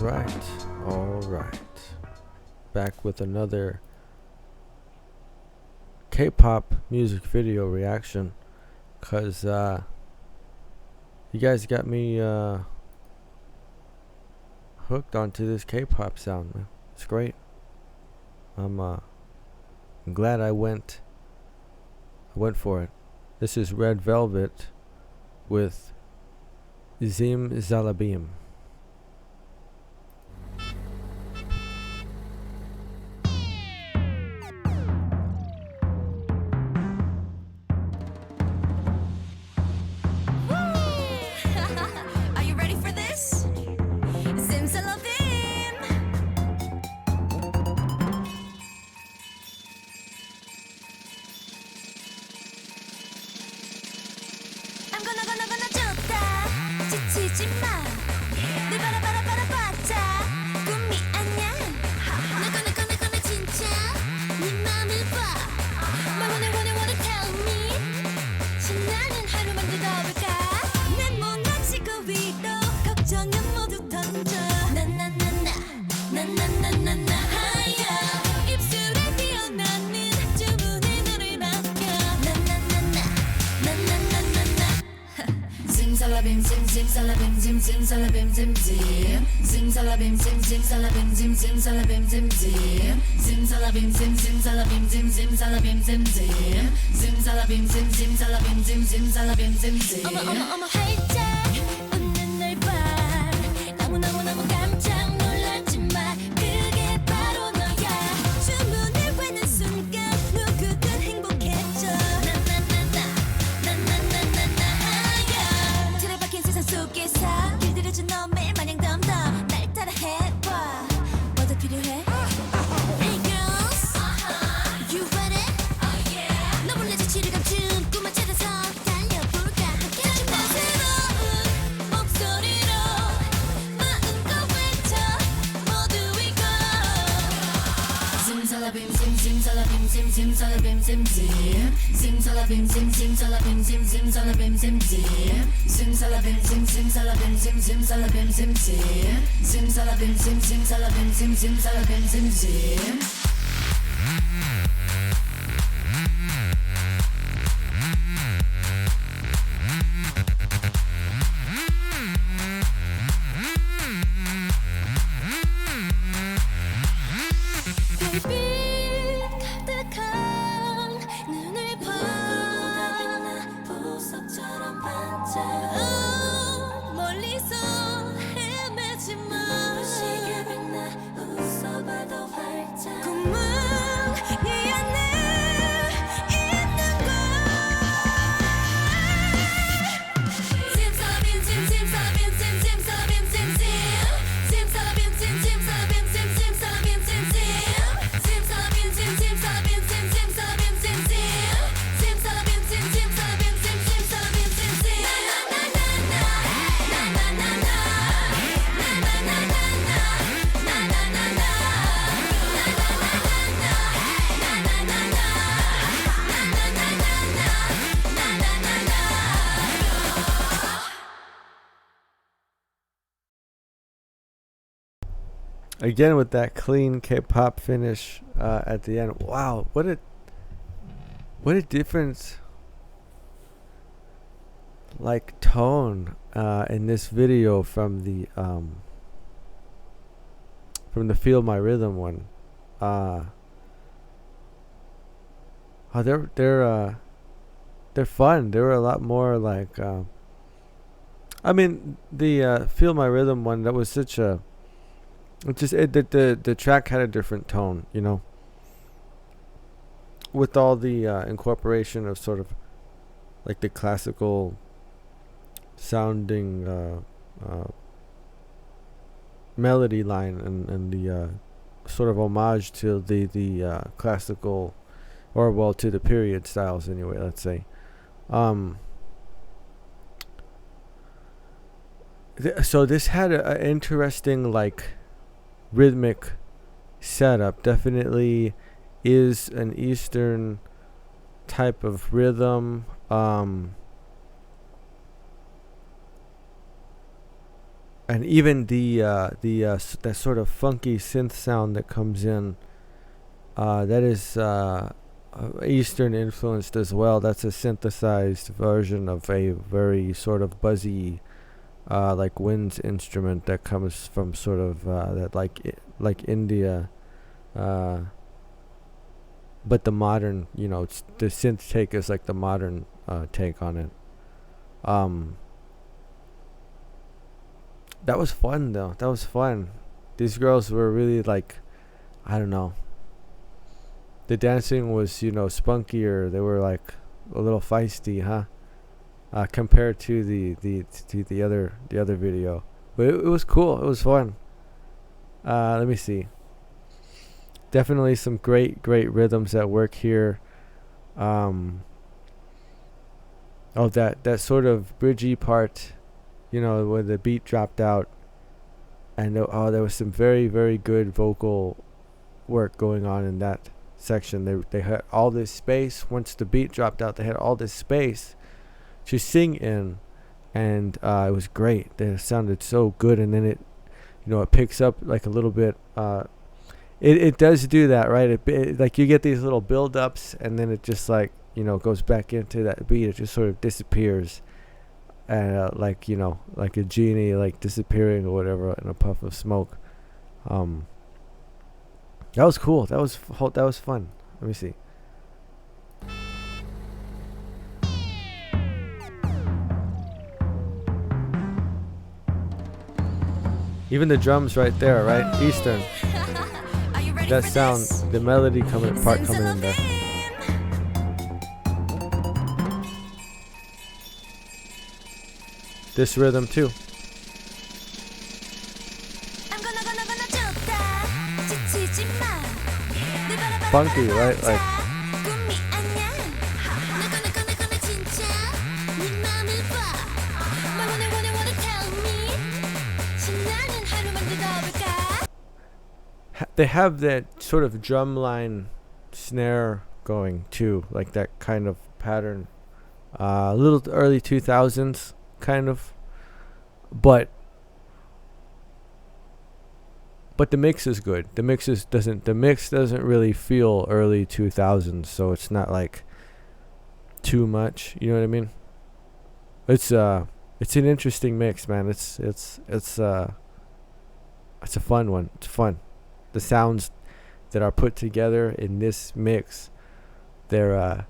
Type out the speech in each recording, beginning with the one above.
Alright. Back with another K-pop music video reaction. Cause you guys got me hooked onto this K-pop sound, man. It's great. I'm glad I went for it. This is Red Velvet with Zimzalabim. Are you ready for this? Zimzalabim. I'm gonna 좋다. 지치지 마. 늘 바라봤자 꿈이 아냐. 나 진짜 네 맘을 봐. 말 wanna tell me. 신나는 하루만 들어볼까? 난 못마치고 위로 걱정은 모두 던져. 나나나나나나나나나 하야. 입술에 피어나는 주문에 너를 맡겨. 나나나나나나나나. Zimzalabim, zimzalabim, zimzalabim, zimzim. Zimzalabim, zimzalabim, zimzalabim, zimzim. Zimzalabim, zimzalabim, zimzalabim, zimzim. Zimzalabim, zimzalabim, zimzalabim, zimzim. 어머 활짝 웃는 널 봐. 너무 깜짝 놀라지 마. 그게 바로 너야. 주문을 외는 순간 누구든 행복해져. 나나나나나나나나야. 틀에 박힌 세상 속에서 길들여진 너 매일 마냥 덤덤 날 따라해봐. 뭐 더 필요해? Hey girls, you ready? 너 몰래 지치를 감춘 꿈을 찾아서 달려볼까? 함께 나 새로운 목소리로 마음껏 외쳐 모두 이거. Zimzalabim, zimzalabim, zimzalabim, zimzim. Zimzalabim, zimzalabim, zimzalabim, zimzim. Zimzalabim, zimzalabim, zimzalabim, zimzim. Zimzalabim, zimzalabim, zimzalabim, zimzim. 별빛 가득한 눈을 봐. 보석처럼 반짝. 멀리서 헤매지 마. 시계 빛나 웃어봐도 활짝. 꿈은 네 안에 있는 걸. Zimzalabim, zimzalabim, zimzalabim, zimzim. Zimzalabim, zimzalabim, zimzalabim, zimzim. Zimzalabim, zimzalabim, zimzalabim, zimzim. Zimzalabim, zimzalabim, zimzalabim, zimzim. Again with that clean K-pop finish at the end. Wow, what a difference, like, tone in this video from the Feel My Rhythm one. They're fun. They were a lot more like I mean, the Feel My Rhythm one, that was such a the track had a different tone, you know, with all the incorporation of sort of like the classical sounding melody line and the sort of homage to the classical, or well, to the period styles anyway, let's say. So this had an interesting, like, rhythmic setup. Definitely is an Eastern type of rhythm. and even that sort of funky synth sound that comes in, that is Eastern influenced as well. That's a synthesized version of a very sort of buzzy, like winds instrument that comes from sort of that like India, but the modern, it's the synth take is like the modern take on it. That was fun though. That was fun. These girls were really like, I don't know. The dancing was, spunkier. They were like a little feisty, huh? Compared to the other video, but it was cool. It was fun. Let me see. Definitely some great rhythms at work here. That sort of bridgy part, where the beat dropped out, and there was some very good vocal work going on in that section. They had all this space. Once the beat dropped out, they had all this space to sing in, and it was great. It sounded so good, and then it picks up like a little bit. It does do that, right? It like you get these little build-ups, and then it just like goes back into that beat. It just sort of disappears, and like a genie like disappearing or whatever in a puff of smoke. That was cool. That was fun. Let me see. Even the drums right there, right? Eastern. That sound, the melody coming in there. This rhythm too. Funky, right? Like they have that sort of drumline snare going too, like that kind of pattern. A little early 2000s kind of, but the mix is good. The mix doesn't really feel early 2000s, so it's not like too much. You know what I mean? It's an interesting mix, man. It's a fun one. It's fun. The sounds that are put together in this mix, they're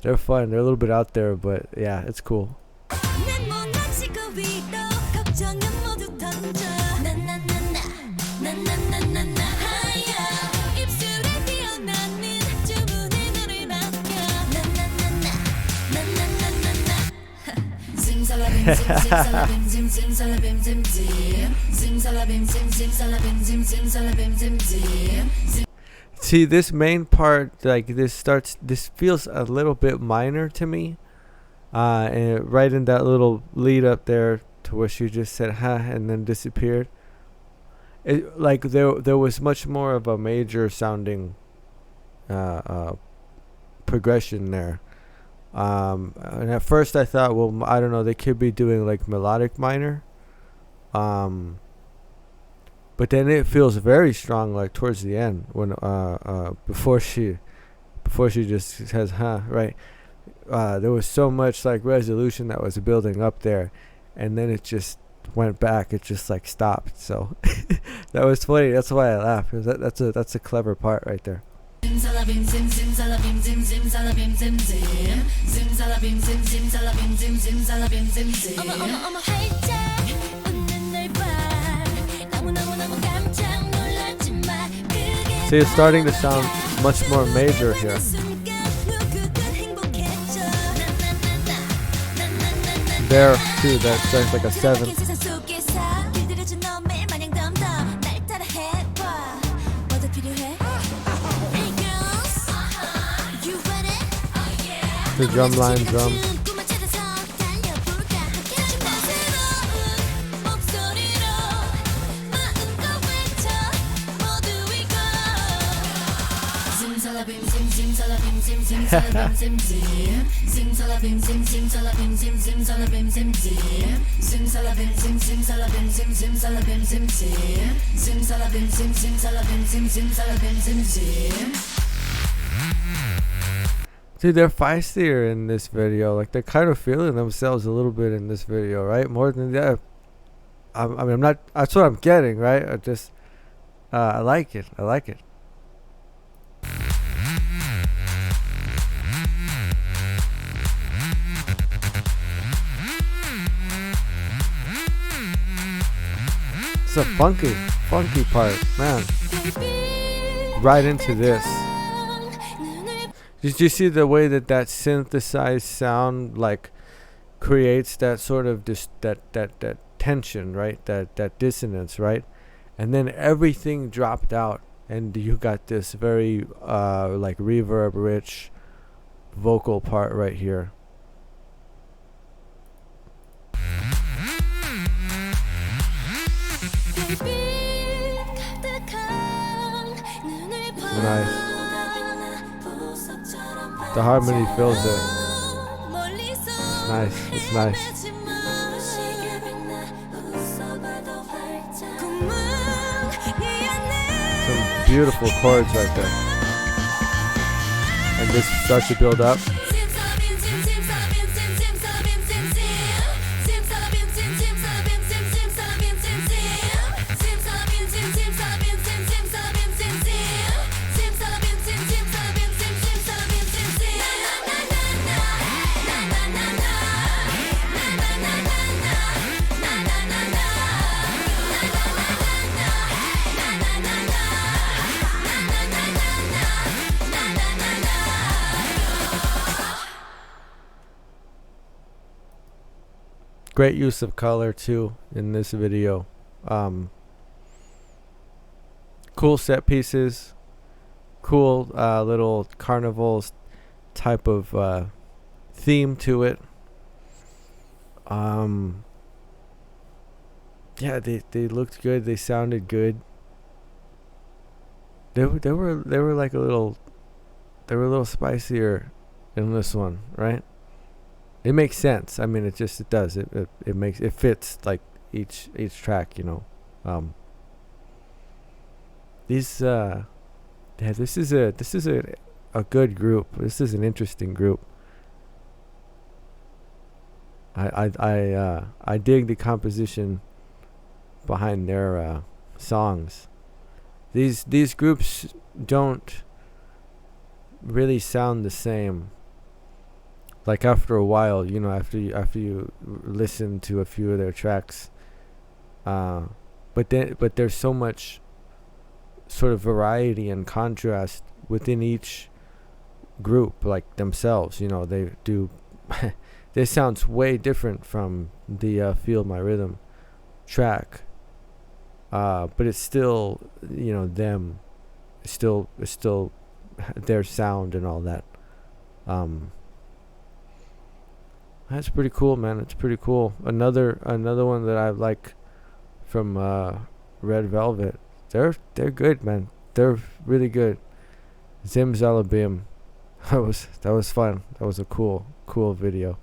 fun. They're a little bit out there, but yeah, it's cool. See, this main part, like this feels a little bit minor to me, and right in that little lead up there to where she just said "ha" and then disappeared. It like there was much more of a major sounding progression there. And at first I thought, well, I don't know, they could be doing like melodic minor. But then it feels very strong, like towards the end when before she just says "huh," right? There was so much like resolution that was building up there, and then it just went back. It just like stopped. So that was funny. That's why I laughed. That's a clever part right there. Zimzalabim, zimzalabim, zimzalabim, zimzim. Zimzalabim, zimzalabim, zimzalabim, zimzim. 어머 활짝 웃는 널 봐. 너무너무 깜짝 놀랐지 마. See, it's starting to sound much more major here. There too, that sounds like a 7. The drum line drum. Zimzalabim, zim, zim. Zimzalabim, zim, zimzalabim, zim, zimzalabim, zim, zim. Zimzalabim, zim, zimzalabim, zim, zimzalabim, zim, zim. Zimzalabim, zim, zimzalabim, zim, zimzalabim, zim, zim. Dude, they're feistier in this video. Like, they're kind of feeling themselves a little bit in this video, right? More than that. I mean, I'm not. That's what I'm getting, right? I just, I like it. I like it. It's a funky part, man. Right into this. Did you see the way that synthesized sound like creates that sort of that tension, right? That dissonance, right? And then everything dropped out, and you got this very like reverb rich vocal part right here. Nice. The harmony fills it. It's nice. It's nice. Some beautiful chords right there. And this starts to build up. Great use of color too in this video. Cool set pieces, cool little carnivals type of theme to it. Yeah, they looked good. They sounded good. They were like a little spicier in this one, right? It makes sense. I mean, it does. It fits like each track, you know. This is a good group. This is an interesting group. I dig the composition behind their songs. These groups don't really sound the same. Like after a while, you know, after you listen to a few of their tracks, but there's so much sort of variety and contrast within each group, like themselves. You know, they do. This sounds way different from the "Feel My Rhythm" track, but it's still, you know, them. It's still their sound and all that. That's pretty cool, man. It's pretty cool. Another one that I like from Red Velvet. They're good, man. They're really good. Zimzalabim. That was fun. That was a cool video.